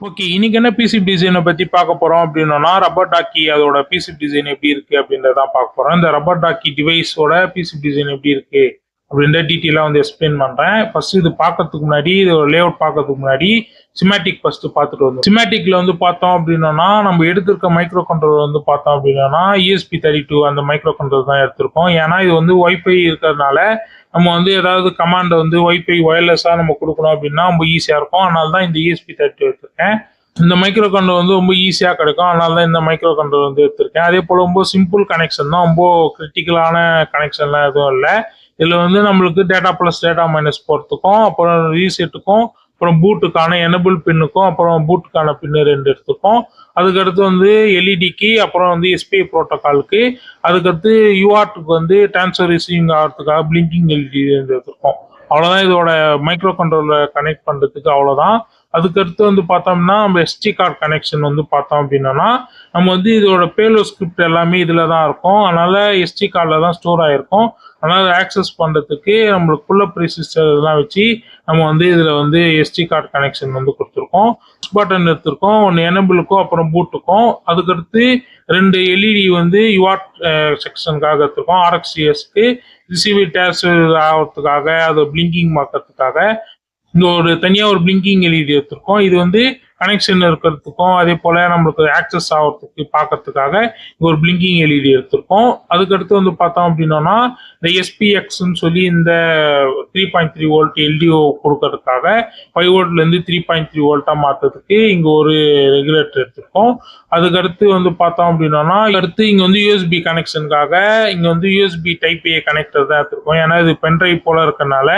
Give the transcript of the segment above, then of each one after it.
Okay. இன்னைக்கு என்ன PCB டிசைன பத்தி பார்க்க போறோம் அப்படின்னோம்னா, ரப்பர் டாக்கி அதோட பிசிபி டிசைன் எப்படி இருக்கு அப்படின்றத தான் பார்க்க போறோம். இந்த ரப்பர் டாக்கி டிவைஸோட பிசிபி டிசைன் எப்படி இருக்கு அப்படின்ற டீட்டெயிலா வந்து எக்ஸ்பிளைன் பண்றேன். ஃபர்ஸ்ட் இது பார்க்கறதுக்கு முன்னாடி, இதோட லேஅவுட் பார்க்கறதுக்கு முன்னாடி சிமேட்டிக் ஃபர்ஸ்ட் பார்த்துட்டு வந்தோம். சிமேட்டிக்ல வந்து பார்த்தோம் அப்படின்னோம்னா, நம்ம எடுத்திருக்க மைக்ரோ கண்ட்ரோலர் வந்து பார்த்தோம் அப்படின்னா ESP32 அந்த மைக்ரோ கண்ட்ரோலர் தான் எடுத்திருக்கோம். ஏன்னா இது வந்து வைஃபை இருக்கிறதுனால நம்ம வந்து ஏதாவது கமாண்ட் வந்து வைஃபை ஒயர்லெஸ்ஸா நம்ம கொடுக்கணும் அப்படின்னா ரொம்ப ஈஸியா இருக்கும். அதனால தான் இந்த ESP32 எடுத்திருக்கேன். இந்த மைக்ரோ கண்ட்ரோல் வந்து ரொம்ப ஈஸியா கிடைக்கும். அதனால தான் இந்த மைக்ரோ கண்ட்ரோல் வந்து எடுத்திருக்கேன். அதே போல ரொம்ப சிம்பிள் கனெக்ஷன் தான். ரொம்ப கிரிட்டிக்கலான கனெக்ஷன்லாம் எதுவும் இல்லை. இதுல வந்து நம்மளுக்கு டேட்டா பிளஸ் டேட்டா மைனஸ் போறதுக்கும், அப்புறம் ரீசெட்டுக்கும், அப்புறம் பூட்டுக்கான எனபிள் பின்னுக்கும், அப்புறம் பூட்டுக்கான பின்னு 2 எடுத்துக்கும். அதுக்கடுத்து வந்து எல்இடிக்கு, அப்புறம் வந்து எஸ்பிஐ ப்ரோட்டோகாலுக்கு, அதுக்கடுத்து யூஆர்ட்டுக்கு வந்து டிரான்ஸ்ஃபர் ரிசீவிங் ஆகிறதுக்காக பிளிங்கிங் எல்இடி எடுத்துருக்கோம். அவ்வளோதான் இதோட மைக்ரோ கண்ட்ரோலர் கனெக்ட் பண்ணுறதுக்கு அவ்வளோதான். அதுக்கடுத்து வந்து பார்த்தோம்னா நம்ம எஸ்டி கார்டு கனெக்ஷன் வந்து பார்த்தோம் அப்படின்னா நம்ம வந்து இதோட பேலோ ஸ்கிரிப்ட் எல்லாமே இதில் தான் இருக்கும். அதனால எஸ்டி கார்டில் தான் ஸ்டோர் ஆகிருக்கும். அதனால ஆக்சஸ் பண்ணுறதுக்கு நம்மளுக்கு புல்லப் ரெசிஸ்டர் இதெல்லாம் வச்சு நம்ம வந்து இதில் வந்து எஸ்டி கார்டு கனெக்ஷன் வந்து கொடுத்துருக்கோம். பட்டன் எடுத்திருக்கோம், ஒன்று எனபிளுக்கும் அப்புறம் பூட்டுக்கும். அதுக்கடுத்து 2 எல்இடி வந்து யூஆர்ட் செக்ஷனுக்காக எடுத்திருக்கோம். ஆர்எக்ஸ்சிஎஸ்க்கு ரிசீவ் டேஸ் ஆகிறதுக்காக, அதை பிளிங்கிங் பார்க்கறதுக்காக இங்க ஒரு தனியா ஒரு பிளிங்கிங் எல்இடி எடுத்திருக்கோம். இது வந்து கனெக்ஷன் இருக்கிறதுக்கும், அதே போல நம்மளுக்கு ஆக்சஸ் ஆகிறதுக்கு பார்க்கறதுக்காக இங்க ஒரு பிளிங்கிங் எல்இடி எடுத்திருக்கோம். அதுக்கடுத்து வந்து பார்த்தோம் அப்படின்னா இந்த எஸ்பிஎக்ஸ்ன்னு சொல்லி இந்த 3.3 வோல்ட் எல்டிஓ கொடுக்கறதுக்காக 5 வோல்ட்ல இருந்து 3.3 வோல்ட்டா மாத்துறதுக்கு இங்க ஒரு ரெகுலேட்டர் எடுத்திருக்கோம். அதுக்கடுத்து வந்து பார்த்தோம் அப்படின்னா அடுத்து இங்க வந்து யூஎஸ்பி கனெக்ஷனுக்காக இங்க வந்து யூஎஸ்பி டைப் ஏ கனெக்டர் தான் எடுத்திருக்கோம். ஏன்னா இது பென்ட்ரைவ் போல இருக்கனால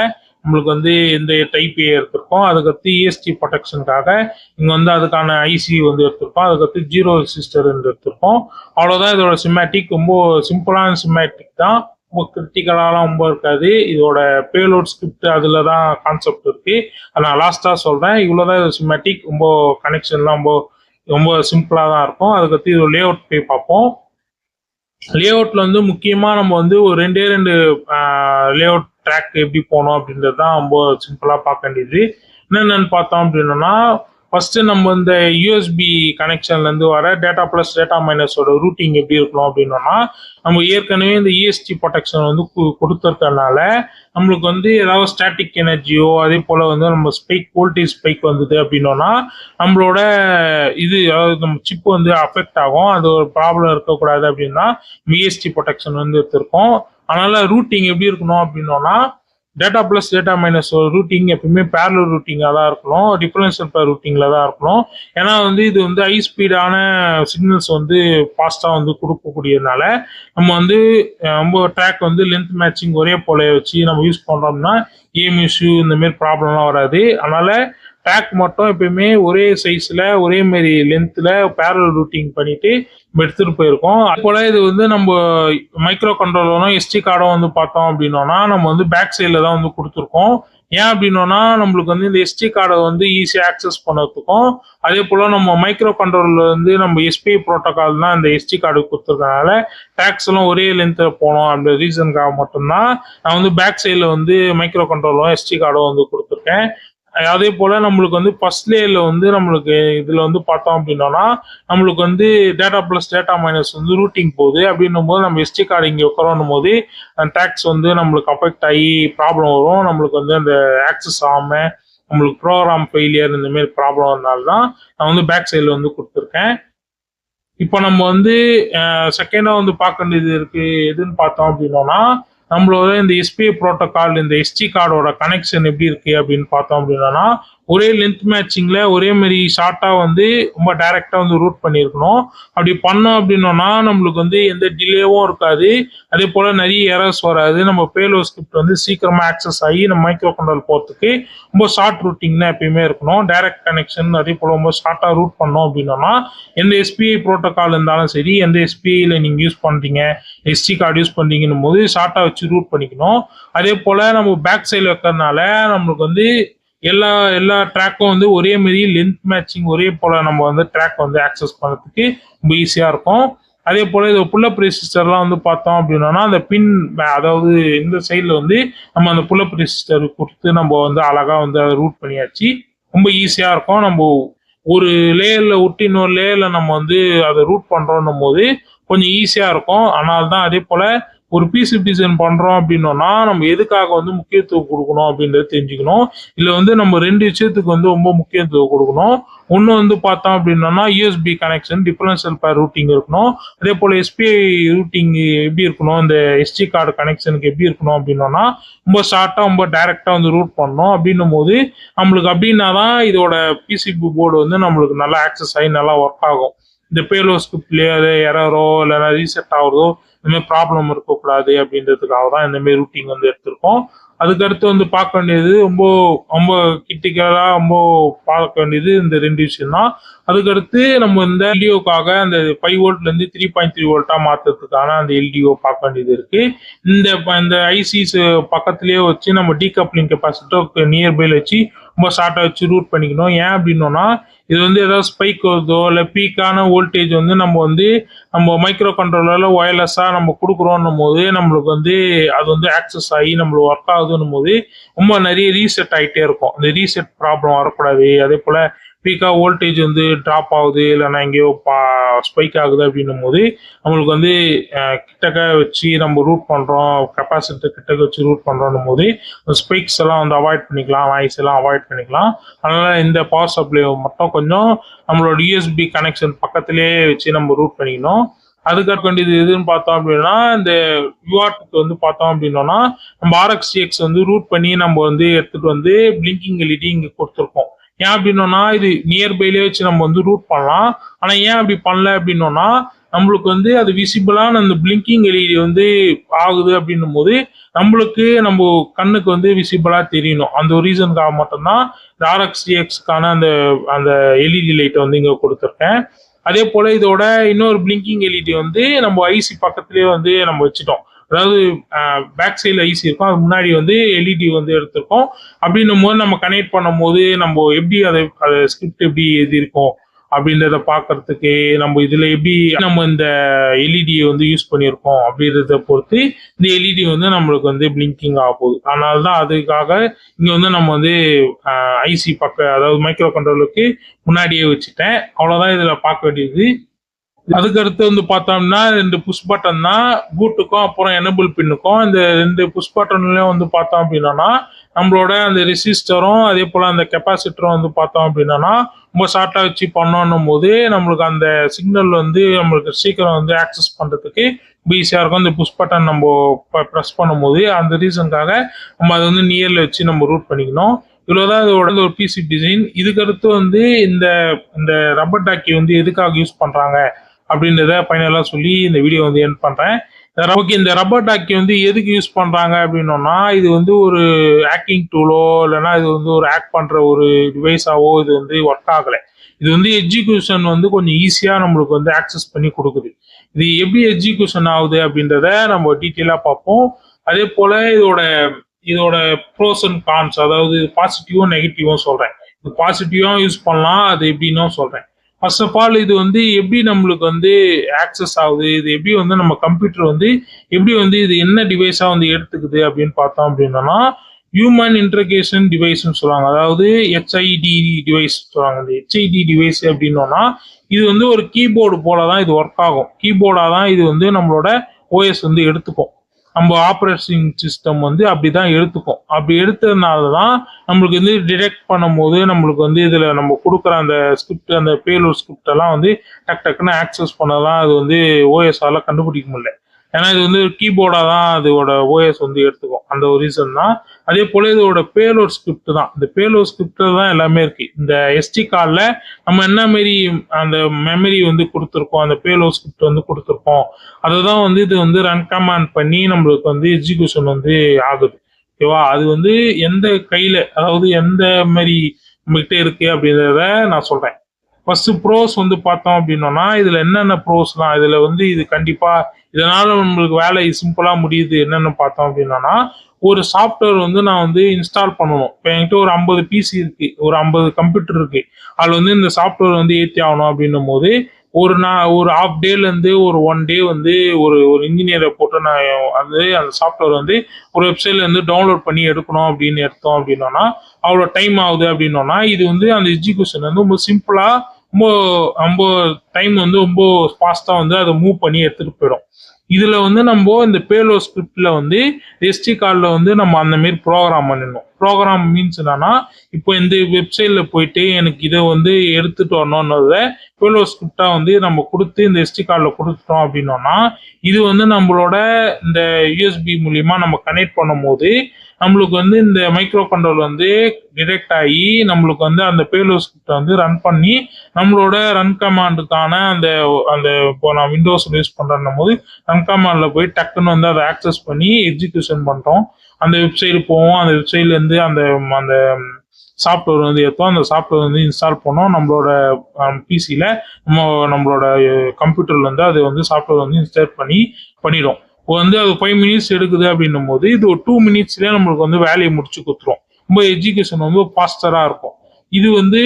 நம்மளுக்கு வந்து இந்த டைப் ஏ எடுத்திருக்கோம். அதுக்கடுத்து இஎஸ்டி ப்ரொடெக்ஷனுக்காக இங்க வந்து அதுக்கான ஐசி வந்து எடுத்திருக்கோம். அதுக்கடுத்து ஜீரோ ரெசிஸ்டர் எடுத்திருக்கோம். அவ்வளவுதான் இதோட சிமேட்டிக். ரொம்ப சிம்பிளான சிமேட்டிக் தான். ரொம்ப கிரிட்டிக்கலாலாம் ரொம்ப இருக்காது. இதோட பேலோட் ஸ்கிரிப்ட் அதுல தான் கான்செப்ட் இருக்கு. நான் லாஸ்டா சொல்றேன். இவ்வளவுதான் இது சிமேட்டிக். ரொம்ப கனெக்ஷன்லாம் ரொம்ப ரொம்ப சிம்பிளா தான் இருக்கும். அதுக்கடுத்து இதோட லே அவுட் போய் பார்ப்போம். லே அவுட்ல வந்து முக்கியமா நம்ம வந்து ஒரு 2 லே அவுட் ட்ராக் எப்படி போகணும் அப்படின்றது தான் ரொம்ப சிம்பிளா பார்க்க வேண்டியது. என்னென்னு பார்த்தோம் அப்படின்னா ஃபர்ஸ்ட் நம்ம இந்த யூஎஸ்பி கனெக்ஷன்ல இருந்து வர டேட்டா பிளஸ் டேட்டா மைனஸோட ரூட்டிங் எப்படி இருக்கணும் அப்படின்னா நம்ம ஏற்கனவே இந்த இஎஸ்டி ப்ரொடெக்ஷன் வந்து கொடுத்துருக்கறனால நம்மளுக்கு வந்து ஏதாவது ஸ்டாட்டிக் எனர்ஜியோ அதே போல வந்து நம்ம ஸ்பைக் வோல்டேஜ் ஸ்பைக் வந்தது அப்படின்னா நம்மளோட இது அதாவது நம்ம சிப் வந்து அஃபெக்ட் ஆகும். அது ஒரு ப்ராப்ளம் இருக்கக்கூடாது அப்படின்னா இஎஸ்டி ப்ரொடெக்ஷன் வந்து எடுத்திருக்கோம். அதனால ரூட்டிங் எப்படி இருக்கணும் அப்படின்னா data plus data minus routing எப்பவுமே பேரலல் ரூட்டிங்காக தான் இருக்கணும். டிஃபரன்ஷியல் பேர் ரூட்டிங்ல தான் இருக்கணும். ஏன்னா வந்து இது வந்து ஹை ஸ்பீடான சிக்னல்ஸ் வந்து ஃபாஸ்ட்டாக வந்து கொடுக்கக்கூடியதுனால நம்ம வந்து ரொம்ப ட்ராக் வந்து லென்த் மேட்சிங் ஒரே போல வச்சு நம்ம யூஸ் பண்ணுறோம்னா ஏம் இஷ்யூ இந்த மாதிரி ப்ராப்ளம்லாம் வராது. அதனால ட்ராக் மட்டும் எப்பயுமே ஒரே சைஸ்ல ஒரே மாதிரி லென்த்ல பேரல் ரூட்டிங் பண்ணிட்டு எடுத்துட்டு போயிருக்கோம். அது போல இது வந்து நம்ம மைக்ரோ கண்ட்ரோலரும் எஸ்டி கார்டும் வந்து பார்த்தோம் அப்படின்னா நம்ம வந்து பேக் சைட்ல தான் வந்து கொடுத்துருக்கோம். ஏன் அப்படின்னா நம்மளுக்கு வந்து இந்த எஸ்டி கார்டை வந்து ஈஸியாக ஆக்சஸ் பண்ணதுக்கும் அதே போல நம்ம மைக்ரோ கண்ட்ரோல்ல வந்து நம்ம எஸ்பிஐ ப்ரோட்டோகால் தான் இந்த எஸ்டி கார்டு கொடுத்துருக்கனால ட்ராக்ஸ் எல்லாம் ஒரே லென்த்தில் போனோம் அந்த ரீசனுக்காக மட்டும்தான் நான் வந்து பேக் சைடில் வந்து மைக்ரோ கண்ட்ரோலும் எஸ்டி கார்டும் வந்து கொடுத்துருக்கேன். அதே போல நம்மளுக்கு வந்து ஃபர்ஸ்ட் லேயர்ல வந்து நம்மளுக்கு இதுல வந்து பார்த்தோம் அப்படின்னா நம்மளுக்கு வந்து டேட்டா பிளஸ் டேட்டா மைனஸ் வந்து ரூட்டிங் போகுது. அப்படின்னும் போது நம்ம எஸ்டி கார்டு இங்கே உட்காரணும் போது டேக்ஸ் வந்து நம்மளுக்கு அஃபெக்ட் ஆகி ப்ராப்ளம் வரும். நம்மளுக்கு வந்து அந்த ஆக்சஸ் ஆகாம நம்மளுக்கு ப்ரோக்ராம் ஃபெயிலியர் இந்த மாதிரி ப்ராப்ளம் வந்தால் தான் நான் வந்து பேக் சைடில் வந்து கொடுத்துருக்கேன். இப்போ நம்ம வந்து செகண்டா வந்து பார்க்க வேண்டியது இருக்கு எதுன்னு பார்த்தோம் அப்படின்னா நம்மளோட இந்த எஸ்பிஐ ப்ரோட்டோகால் இந்த எஸ்டி கார்டோட கனெக்ஷன் எப்படி இருக்கு அப்படின்னு பார்த்தோம் அப்படின்னா ஒரே லென்த் மேட்சிங்ல ஒரே மாதிரி ஷார்ட்டா வந்து ரொம்ப டைரக்டா வந்து ரூட் பண்ணியிருக்கணும். அப்படி பண்ணோம் அப்படின்னா நம்மளுக்கு வந்து எந்த டிலேவும் இருக்காது. அதே போல நிறைய எரர்ஸ் வராது. நம்ம பேலோ ஸ்கிரிப்ட் வந்து சீக்கிரமா ஆக்சஸ் ஆகி நம்ம மைக்ரோ கண்ட்ரோல் போறதுக்கு ரொம்ப ஷார்ட் ரூட்டிங் தான் எப்பயுமே இருக்கணும். டைரக்ட் கனெக்ஷன் அதே போல ரொம்ப ஷார்ட்டா ரூட் பண்ணோம் அப்படின்னா எந்த எஸ்பிஐ ப்ரோட்டோகால் இருந்தாலும் சரி எந்த எஸ்பிஐல நீங்க யூஸ் பண்றீங்க எஸ்டி கார்டு யூஸ் பண்றீங்கன்னு போது ஷார்ட்டா வச்சு ரூட் பண்ணிக்கணும். அதே போல நம்ம பேக் சைடில் வைக்கிறதுனால நம்மளுக்கு வந்து எல்லா ட்ராக்கும் வந்து ஒரே மாதிரி லென்த் மேட்சிங் ஒரே போல நம்ம வந்து ட்ராக் வந்து ஆக்சஸ் பண்ணுறதுக்கு ரொம்ப ஈஸியா இருக்கும். அதே போல இது புல்லப் ரெசிஸ்டர்லாம் வந்து பார்த்தோம் அப்படின்னா அந்த பின் அதாவது இந்த சைடில் வந்து நம்ம அந்த புல்லப் ரெசிஸ்டர் கொடுத்து நம்ம வந்து அழகா வந்து அதை ரூட் பண்ணியாச்சு. ரொம்ப ஈஸியா இருக்கும். நம்ம ஒரு லேயர்ல விட்டு இன்னொரு லேயர்ல நம்ம வந்து அதை ரூட் பண்றோம்னும் போது கொஞ்சம் ஈஸியா இருக்கும். அதனால தான் அதே போல ஒரு பிசிபி டிசைன் பண்றோம் அப்படின்னோம்னா நம்ம எதுக்காக வந்து முக்கியத்துவம் கொடுக்கணும் அப்படின்றத தெரிஞ்சுக்கணும். இதுல வந்து நம்ம 2 விஷயத்துக்கு வந்து ரொம்ப முக்கியத்துவம் கொடுக்கணும். ஒன்று வந்து பார்த்தோம் அப்படின்னா யூஎஸ்பி கனெக்ஷன் டிஃபரன்ஷியல் பேர் ரூட்டிங் இருக்கணும். அதே போல எஸ்பிஐ ரூட்டிங் எப்படி இருக்கணும், இந்த எஸ்டி கார்டு கனெக்ஷனுக்கு எப்படி இருக்கணும் அப்படின்னோம்னா ரொம்ப ஷார்ட்டா ரொம்ப டைரக்டா வந்து ரூட் பண்ணணும். அப்படின்னும் போது நம்மளுக்கு அப்படின்னா தான் இதோட பிசிபி போர்டு வந்து நம்மளுக்கு நல்லா ஆக்சஸ் ஆகி நல்லா ஒர்க் ஆகும். இந்த பேலோ ஸ்கிரிப்ட்லேயே அது எரரோ இல்லைன்னா ரீசெட் ஆகுறதோ இந்த மாதிரி ப்ராப்ளம் இருக்கக்கூடாது அப்படின்றதுக்காக தான் இந்த மாதிரி ரூட்டிங் வந்து எடுத்திருக்கோம். அதுக்கடுத்து வந்து பார்க்க வேண்டியது ரொம்ப ரொம்ப கிரிட்டிக்கலா ரொம்ப பார்க்க வேண்டியது இந்த 2 விஷயம் தான். அதுக்கடுத்து நம்ம இந்த எல்டிஓக்காக அந்த 5 வோல்ட்லேருந்து 3.3 வோல்ட்டா மாற்றுறதுக்கான அந்த எல்டிஓ பார்க்க வேண்டியது இருக்கு. இந்த ஐசிஸ் பக்கத்துலேயே வச்சு நம்ம டீகப்ளிங் கெப்பாசிட்டர் நியர்பைல வச்சு ரொம்ப ஷார்ட்டாக வச்சு ரூட் பண்ணிக்கணும். ஏன் அப்படின்னோன்னா இது வந்து ஏதாவது ஸ்பைக் வருதோ இல்லை பீக்கான வோல்டேஜ் வந்து நம்ம மைக்ரோ கண்ட்ரோலரில் ஒயர்லெஸ்ஸாக நம்ம கொடுக்குறோன்னும் போது நம்மளுக்கு வந்து அது வந்து ஆக்சஸ் ஆகி நம்மளுக்கு ஒர்க் ஆகுதுன்னும் போது ரொம்ப நிறைய ரீசெட் ஆகிட்டே இருக்கும். அந்த ரீசெட் ப்ராப்ளம் வரக்கூடாது. அதே போல் பீக்காக வோல்டேஜ் வந்து ட்ராப் ஆகுது இல்லைன்னா எங்கேயோ ஸ்பைக் ஆகுது அப்படின்னும் போது நம்மளுக்கு வந்து கிட்டக்க வச்சு நம்ம ரூட் பண்ணுறோம், கெப்பாசிட்டர் கிட்டக்க வச்சு ரூட் பண்ணுறோன்னும் போது ஸ்பைக்ஸ் எல்லாம் வந்து அவாய்ட் பண்ணிக்கலாம், நாய்ஸ் எல்லாம் அவாய்ட் பண்ணிக்கலாம். அதனால் இந்த பவர் சப்ளை மட்டும் கொஞ்சம் நம்மளோட யூஎஸ்பி கனெக்ஷன் பக்கத்துலேயே வச்சு நம்ம ரூட் பண்ணிக்கணும். அதுக்கு வேண்டியது எதுன்னு பார்த்தோம் அப்படின்னா இந்த யூஆர்ட்டுக்கு வந்து பார்த்தோம் அப்படின்னோம்னா நம்ம ஆர்எக்ஸ்டிஎக்ஸ் வந்து ரூட் பண்ணி நம்ம வந்து எடுத்துகிட்டு வந்து பிளிங்கிங் எல்இடி இங்கே கொடுத்துருக்கோம். ஏன் அப்படின்னோம்னா இது நியர்பைலே வச்சு நம்ம வந்து ரூட் பண்ணலாம். ஆனால் ஏன் அப்படி பண்ணல அப்படின்னோம்னா நம்மளுக்கு வந்து அது விசிபிளான அந்த பிளிங்கிங் எல்இடி வந்து ஆகுது அப்படின்னும் போது நம்மளுக்கு நம்ம கண்ணுக்கு வந்து விசிபிளா தெரியணும். அந்த ஒரு ரீசனுக்காக மட்டும்தான் இந்த ஆர்எக்ஸ்டிஎக்ஸ்க்கான அந்த அந்த எல்இடி லைட்டை வந்து இங்கே கொடுத்துருக்கேன். அதே போல இதோட இன்னொரு பிளிங்கிங் எல்இடி வந்து நம்ம ஐசி பக்கத்துலேயே வந்து நம்ம வச்சுட்டோம். அதாவது பேக் சைடில் ஐசி இருக்கும், அது முன்னாடி வந்து எல்இடி வந்து எடுத்திருக்கோம். அப்படின்னும் போது நம்ம கனெக்ட் பண்ணும் போது நம்ம எப்படி அதை ஸ்கிரிப்ட் எப்படி எழுதியிருக்கோம் அப்படின்றத பார்க்கறதுக்கு நம்ம இதில் எப்படி நம்ம இந்த எல்இடியை வந்து யூஸ் பண்ணியிருக்கோம் அப்படின்றத பொறுத்து இந்த எல்இடி வந்து நம்மளுக்கு வந்து பிளிங்கிங் ஆக போகுது. அதனால தான் அதுக்காக இங்கே வந்து நம்ம வந்து ஐசி அதாவது மைக்ரோ கண்ட்ரோலுக்கு முன்னாடியே வச்சுட்டேன். அவ்வளோதான் இதில் பார்க்க வேண்டியது. அதுக்கடுத்து வந்து பார்த்தோம்னா 2 புஷ் பட்டன் தான் பூட்டுக்கும் அப்புறம் எனபிள் பின்னுக்கும். இந்த 2 புஷ் பட்டன்லயும் வந்து பார்த்தோம் அப்படின்னா நம்மளோட அந்த ரெசிஸ்டரும் அதே போல அந்த கெப்பாசிட்டரும் வந்து பார்த்தோம் அப்படின்னா ரொம்ப ஷார்ட்டாக வச்சு பண்ணணும் போது நம்மளுக்கு அந்த சிக்னல் வந்து நம்மளுக்கு சீக்கிரம் வந்து ஆக்சஸ் பண்ணுறதுக்கு ஈஸியாக இருக்கும். இந்த புஷ் பட்டன் நம்ம ப்ரெஸ் பண்ணும்போது அந்த ரீசனுக்காக நம்ம அதை வந்து நியரில் வச்சு நம்ம ரூட் பண்ணிக்கணும். இவ்வளோதான் இதோட ஒரு பிசிபி டிசைன். இதுக்கடுத்து வந்து இந்த ரப்பர் டாக்கி வந்து எதுக்காக யூஸ் பண்ணுறாங்க அப்படின்றத ஃபைனலாக சொல்லி இந்த வீடியோ வந்து எண்ட் பண்ணுறேன். ஓகே, இந்த ரப்பர் டாக்கி வந்து எதுக்கு யூஸ் பண்ணுறாங்க அப்படின்னோம்னா இது வந்து ஒரு ஹேக்கிங் டூலோ இல்லைன்னா இது வந்து ஒரு ஹேக் பண்ணுற ஒரு டிவைஸாவோ இது வந்து ஒர்க் ஆகலை. இது வந்து எக்ஸிக்யூஷன் வந்து கொஞ்சம் ஈஸியாக நம்மளுக்கு வந்து ஆக்சஸ் பண்ணி கொடுக்குது. இது எப்படி எக்ஸிக்யூஷன் ஆகுது அப்படின்றத நம்ம டீட்டெயிலாக பார்ப்போம். அதே போல் இதோட ப்ரோஸ் அண்ட் கான்ஸ், அதாவது பாசிட்டிவும் நெகட்டிவும் சொல்கிறேன். இது பாசிட்டிவாக யூஸ் பண்ணலாம், அது எப்படின்னும் சொல்கிறேன். ஃபர்ஸ்ட் ஆஃப் ஆல் இது வந்து எப்படி நம்மளுக்கு வந்து ஆக்சஸ் ஆகுது, இது எப்படி வந்து நம்ம கம்ப்யூட்டர் வந்து எப்படி வந்து இது என்ன டிவைஸாக வந்து எடுத்துக்குது அப்படின்னு பார்த்தோம் அப்படின்னா ஹியூமன் இன்டர்கேஷன் டிவைஸ்ன்னு சொல்லுவாங்க. அதாவது ஹெச்ஐடி டிவைஸ் சொல்லுவாங்க. இந்த ஹெச்ஐடி டிவைஸ் அப்படின்னோன்னா இது வந்து ஒரு கீபோர்டு போல தான் இது ஒர்க் ஆகும். கீபோர்டாக தான் இது வந்து நம்மளோட ஓஎஸ் வந்து எடுத்துக்கும். நம்ம ஆப்ரேட்டிங் சிஸ்டம் வந்து அப்படிதான் எடுத்துக்கும். அப்படி எடுத்ததுனால தான் நம்மளுக்கு வந்து டிடெக்ட் பண்ணும்போது நம்மளுக்கு வந்து இதில் நம்ம கொடுக்குற அந்த ஸ்கிரிப்ட் அந்த பேலோட் ஸ்கிரிப்ட் எல்லாம் வந்து டக்குன்னு ஆக்சஸ் பண்ணலாம் அது வந்து ஓஎஸ்ஆல கண்டுபிடிக்க முடியல. ஏன்னா இது வந்து கீபோர்டாக தான் அதோட ஓஎஸ் வந்து எடுத்துக்கும். அந்த ஒரு ரீசன் தான். அதே போல் இதோட பேலோட் ஸ்கிரிப்ட் தான், இந்த பேலோட் ஸ்கிரிப்ட் தான் எல்லாமே இருக்கு. இந்த எஸ்டி கார்டில் நம்ம என்ன மாரி அந்த மெமரி வந்து கொடுத்துருக்கோம், அந்த பேலோட் ஸ்கிரிப்ட் வந்து கொடுத்துருக்கோம், அதை தான் வந்து இது வந்து ரன் கமாண்ட் பண்ணி நம்மளுக்கு வந்து எக்ஸிக்யூஷன் வந்து ஆகுது. ஓகேவா? அது வந்து எந்த கையில், அதாவது எந்த மாதிரி நம்மகிட்ட இருக்கு அப்படின்றத நான் சொல்கிறேன். ஃபர்ஸ்ட் ப்ரோஸ் வந்து பார்த்தோம் அப்படின்னோம்னா இதில் என்னென்ன ப்ரோஸ்லாம், இதில் வந்து இது கண்டிப்பாக இதனால நம்மளுக்கு வேலை சிம்பிளாக முடியுது. என்னென்னு பார்த்தோம் அப்படின்னா ஒரு சாஃப்ட்வேர் வந்து நான் வந்து இன்ஸ்டால் பண்ணணும். இப்போ என்கிட்ட ஒரு 50 பிசி இருக்கு, ஒரு 50 கம்ப்யூட்டர் இருக்கு, அதில் வந்து இந்த சாஃப்ட்வேர் வந்து ஏற்றி ஆகணும் அப்படின்னும் போது ஒரு ஹாஃப் டேலேருந்து ஒரு 1 டே வந்து ஒரு இன்ஜினியரை போட்டு நான் வந்து அந்த சாஃப்ட்வேர் வந்து ஒரு வெப்சைட்லேருந்து டவுன்லோட் பண்ணி எடுக்கணும் அப்படின்னு எடுத்தோம் அப்படின்னோன்னா அவ்வளோ டைம் ஆகுது அப்படின்னோன்னா இது வந்து அந்த எக்ஸிக்யூஷன் வந்து ரொம்ப சிம்பிளாக ரொம்ப ரொம்ப டைம் வந்து ரொம்ப ஃபாஸ்ட்டாக வந்து அதை மூவ் பண்ணி எடுத்துகிட்டு போயிடும். இதுல வந்து நம்ம இந்த பேலோ ஸ்கிரிப்ட்ல வந்து எஸ்டி கார்டில் வந்து நம்ம அந்த மாதிரி ப்ரோக்ராம் பண்ணிடணும். ப்ரோக்ராம் மீன்ஸ் என்னன்னா, இப்போ இந்த வெப்சைட்ல போயிட்டு எனக்கு இதை வந்து எடுத்துட்டு வரணும்ன்றத பேலோ ஸ்கிரிப்டா வந்து நம்ம கொடுத்து இந்த எஸ்டி கார்டில் கொடுத்துட்டோம் அப்படின்னோம்னா, இது வந்து நம்மளோட இந்த யூஎஸ்பி மூலியமா நம்ம கனெக்ட் பண்ணும் போது நம்மளுக்கு வந்து இந்த மைக்ரோ கண்ட்ரோல் வந்து டிடெக்ட் ஆகி நம்மளுக்கு வந்து அந்த பேலோ ஸ்கிரிப்டை வந்து ரன் பண்ணி நம்மளோட ரன் கமாண்டுக்கான அந்த அந்த இப்போ நான் விண்டோஸ் யூஸ் பண்றேன்னும் போது ரன் கமாண்ட்ல போய் டக்குன்னு வந்து அதை ஆக்சஸ் பண்ணி எக்ஸிக்யூஷன் பண்றோம். அந்த வெப்சைட் போவோம், அந்த வெப்சைட்ல இருந்து அந்த அந்த சாஃப்ட்வேர் வந்து ஏற்றோம், அந்த சாஃப்ட்வேர் வந்து இன்ஸ்டால் பண்ணோம் நம்மளோட பிசியில் நம்மளோட கம்ப்யூட்டர்ல இருந்து அது வந்து சாஃப்ட்வேர் வந்து இன்ஸ்டால் பண்ணிடும். வந்து அது 5 மினிட்ஸ் எடுக்குது அப்படின்னும் போது இது ஒரு 2 மினிட்ஸ்லேயே நம்மளுக்கு வந்து வேலையை முடிச்சு கொடுத்துரும். ரொம்ப எஜுகேஷன் வந்து ஃபாஸ்டராக இருக்கும். இது வந்து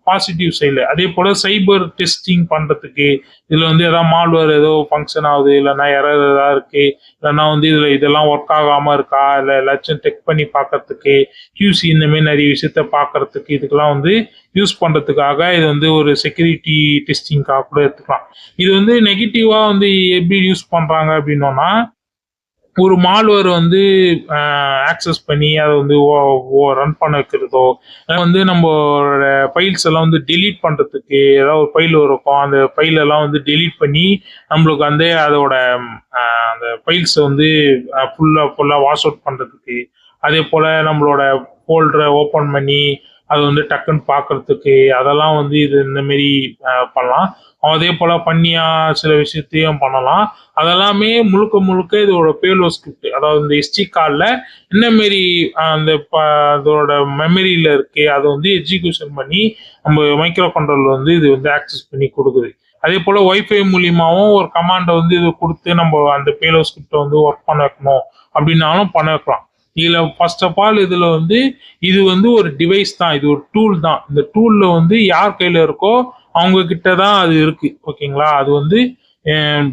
பாசிட்டிவ் சைடில். அதே போல் சைபர் டெஸ்டிங் பண்ணுறதுக்கு இதில் வந்து எதாவது மால்வேர் ஏதோ ஃபங்க்ஷன் ஆகுது, இல்லைன்னா எரர் எதாவது இருக்குது, இல்லைன்னா வந்து இதில் இதெல்லாம் ஒர்க் ஆகாமல் இருக்கா, இல்லை எல்லாச்சும் செக் பண்ணி பார்க்கறதுக்கு QC இந்தமாரி நிறைய விஷயத்த பார்க்கறதுக்கு இதுக்கெல்லாம் வந்து யூஸ் பண்ணுறதுக்காக இது வந்து ஒரு செக்யூரிட்டி டெஸ்டிங்காக கூட எடுத்துக்கலாம். இது வந்து நெகட்டிவாக வந்து எப்படி யூஸ் பண்ணுறாங்க அப்படின்னோன்னா, ஒரு மால்வேர் வந்து ஆக்சஸ் பண்ணி அதை வந்து ரன் பண்ண வைக்கிறதோ, வந்து நம்மளோட ஃபைல்ஸ் எல்லாம் வந்து டெலீட் பண்ணுறதுக்கு ஏதாவது ஒரு ஃபைல் இருக்கும், அந்த ஃபைல் எல்லாம் வந்து டெலீட் பண்ணி நம்மளுக்கு வந்து அதோட அந்த ஃபைல்ஸை வந்து ஃபுல்லாக வாஷ் அவுட் பண்ணுறதுக்கு, அதே போல் நம்மளோட ஃபோல்டரை ஓப்பன் பண்ணி அது வந்து டக்குன்னு பார்க்கறதுக்கு அதெல்லாம் வந்து இது இந்தமாரி பண்ணலாம். அதே போல் பண்ணியா சில விஷயத்தையும் பண்ணலாம். அதெல்லாமே முழுக்க இதோட பேலோ ஸ்கிரிப்ட், அதாவது இந்த எஸ்டி கார்டில் என்னமாரி அந்த அதோட மெமரியில் இருக்கு அதை வந்து எக்ஸிக்யூஷன் பண்ணி நம்ம மைக்ரோ கண்ட்ரோல் வந்து இது வந்து ஆக்சஸ் பண்ணி கொடுக்குது. அதே போல் ஒய்ஃபை மூலியமாகவும் ஒரு கமாண்டை வந்து இது கொடுத்து நம்ம அந்த பேலோ ஸ்கிரிப்டை வந்து ஒர்க் பண்ண வைக்கணும் அப்படின்னாலும் பண்ண வைக்கலாம். இதில் ஃபர்ஸ்ட் ஆஃப் ஆல் இதில் வந்து இது வந்து ஒரு டிவைஸ் தான், இது ஒரு டூல் தான். இந்த டூலில் வந்து யார் கையில் இருக்கோ அவங்க கிட்ட தான் அது இருக்கு. ஓகேங்களா? அது வந்து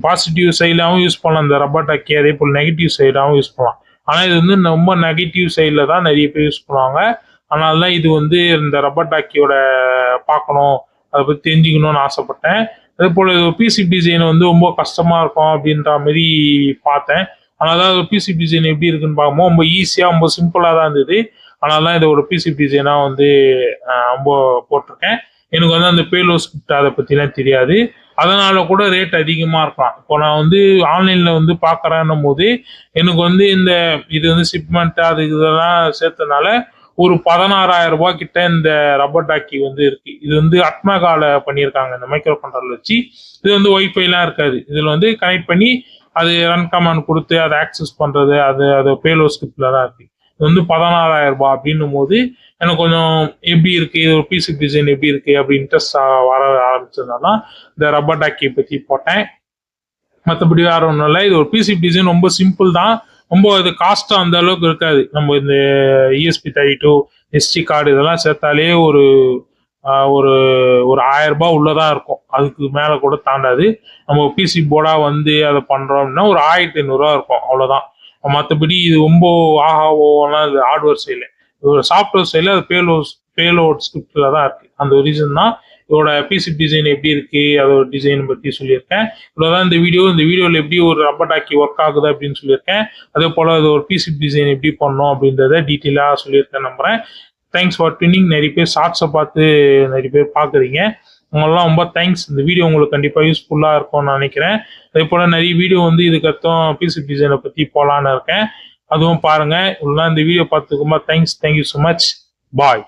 பாசிட்டிவ் சைடாகவும் யூஸ் பண்ணலாம் இந்த ரப்பர் டாக்கி, அதே போல் நெகட்டிவ் சைடாகவும் யூஸ் பண்ணலாம். ஆனால் இது வந்து ரொம்ப நெகட்டிவ் சைடில் தான் நிறைய பேர் யூஸ் பண்ணுவாங்க. அதனால தான் இது வந்து இந்த ரப்பர் டாக்கியோட பார்க்கணும், அதை பற்றி தெரிஞ்சுக்கணும்னு ஆசைப்பட்டேன். அதே போல் பிசி டிசைன் வந்து ரொம்ப கஷ்டமாக இருக்கும் அப்படின்ற மாதிரி பார்த்தேன். அதனால பிசி டிசைன் எப்படி இருக்குன்னு பார்க்கும்போது ரொம்ப ஈஸியாக ரொம்ப சிம்பிளாக தான் இருந்தது. அதனால தான் இதை ஒரு பிசி டிசைனாக வந்து ரொம்ப போட்டிருக்கேன். எனக்கு வந்து அந்த பேலோ ஸ்கிரிப்ட் அதை பற்றிலாம் தெரியாது, அதனால கூட ரேட் அதிகமாக இருக்கலாம். இப்போ நான் வந்து ஆன்லைனில் வந்து பார்க்குறேன்னும் போது எனக்கு வந்து இது வந்து ஷிப்மெண்ட் அது இதெல்லாம் சேர்த்தனால ஒரு 16,000 ரூபாய் கிட்ட இந்த ரப்பர் டாக்கி வந்து இருக்கு. இது வந்து அட்மாகால பண்ணியிருக்காங்க இந்த மைக்ரோ கண்ட்ரோலர் வச்சு. இது வந்து ஒய்ஃபைலாம் இருக்காது, இதில் வந்து கனெக்ட் பண்ணி அது ரன் கமாண்ட் கொடுத்து அதை ஆக்சஸ் பண்ணுறது அது பேலோ ஸ்கிரிப்ட்ல தான் இருக்கு. இது வந்து 16,000 ரூபாய் அப்படின்னும் போது எனக்கு கொஞ்சம் எப்படி இருக்கு, இது ஒரு பிசி டிசைன் எப்படி இருக்கு அப்படி இன்ட்ரெஸ்ட் வர ஆரம்பிச்சதுனால இந்த ரப்பர் டாக்கியை பற்றி போட்டேன். மற்றபடி வேற ஒன்றும் இல்லை. இது ஒரு பிசி டிசைன் ரொம்ப சிம்பிள் தான், ரொம்ப இது காஸ்ட்டும் அந்த அளவுக்கு இருக்காது. நம்ம இந்த ESP32 SD கார்டு இதெல்லாம் சேர்த்தாலே ஒரு ஒரு 1000 ரூபாய் உள்ளதான் இருக்கும், அதுக்கு மேலே கூட தாண்டாது. நம்ம பிசி போர்டா வந்து அதை பண்றோம் அப்படின்னா ஒரு 1500 ரூபா இருக்கும், அவ்வளோதான். மற்றபடி இது ரொம்ப ஓவெல்லாம் இது ஹார்ட்வேர் சைடில், ஒரு சாஃப்ட்வேர் சைடில் அது பேலோட் ஸ்கிரிப்டில் தான் இருக்கு. அந்த ஒரு ரீசன் தான் இதோட பிசி டிசைன் எப்படி இருக்கு அதோட டிசைன் பற்றி சொல்லியிருக்கேன். இவ்வளோதான் இந்த வீடியோவில் எப்படி ஒரு ரப்பர் டாக்கி ஒர்க் ஆகுது அப்படின்னு சொல்லியிருக்கேன். அதே போல் அது ஒரு பிசி டிசைன் எப்படி பண்ணணும் அப்படின்றத டீட்டெயிலாக சொல்லியிருக்கேன் நம்புறேன். Thanks for tuning. நிறைய பேர் ஷார்ட்ஸை பார்த்து நிறைய பேர் பார்க்குறீங்க, உங்களெல்லாம் ரொம்ப தேங்க்ஸ். இந்த வீடியோ உங்களுக்கு கண்டிப்பாக யூஸ்ஃபுல்லாக இருக்கும்னு நினைக்கிறேன். அதே போல் நிறைய வீடியோ வந்து இதுக்கப்புறம் பிசி டிசைனை பற்றி போகலான்னு இருக்கேன், அதுவும் பாருங்கள். இவ்வளோ இந்த வீடியோ பார்த்துக்குமா தேங்க்ஸ். Thank you so much. பாய்.